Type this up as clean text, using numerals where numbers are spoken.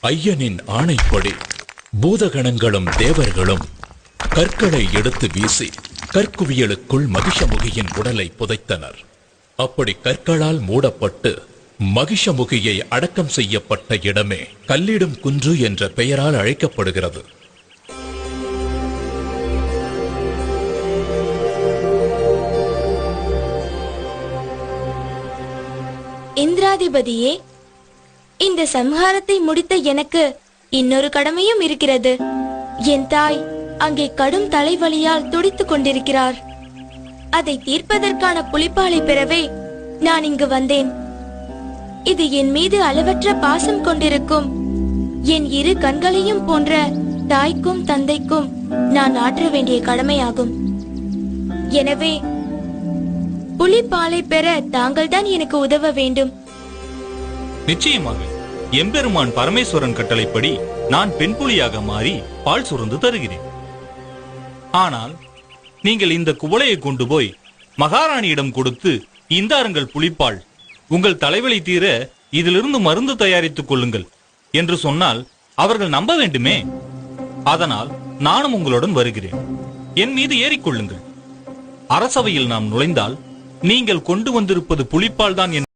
ஐயனின் ஆணைப்படி பூதகணங்களும் தேவர்களும் கற்களை எடுத்து வீசி கற்குவியலுக்குள் மகிஷமுகியின் உடலை புதைத்தனர். அப்படி கற்களால் மூடப்பட்டு மகிஷமுகியை அடக்கம் செய்யப்பட்ட இடமே கல்லிடும் குன்று என்ற பெயரால் அழைக்கப்படுகிறது. இந்திராதிபதியே, இந்த சம்ஹாரத்தை முடித்த எனக்கு இன்னொரு கடமையும் இருக்கிறது. என் தாய் அங்கே கடும் தலைவலியால் துடித்துக் கொண்டிருக்கிறார். அதை தீர்ப்பதற்கான புலிப்பாலை பெறவே நான் இங்கு வந்தேன். இது என் மீது அளவற்ற பாசம் கொண்டிருக்கும் என் இரு கண்களையும் போன்ற தாய்க்கும் தந்தைக்கும் நான் ஆற்ற வேண்டிய கடமையாகும். எனவே புலிப்பாலை பெற தாங்கள் தான் எனக்கு உதவ வேண்டும். நிச்சயமாக. எம்பெருமான் பரமேஸ்வரன் கட்டளைப்படி நான் பெண் புலியாக மாறி பால் சுரந்து தருகிறேன். ஆனால் நீங்கள் இந்த குவளையை கொண்டு போய் மகாராணியிடம் கொடுத்து, இந்தாருங்கள் புலிப்பால், உங்கள் தலைவலி தீர இதிலிருந்து மருந்து தயாரித்துக் கொள்ளுங்கள் என்று சொன்னால் அவர்கள் நம்ப வேண்டுமே. அதனால் நானும் உங்களுடன் வருகிறேன். என் மீது ஏறிக்கொள்ளுங்கள். அரசவையில் நாம் நுழைந்தால் நீங்கள் கொண்டு வந்திருப்பது புலிப்பால் தான்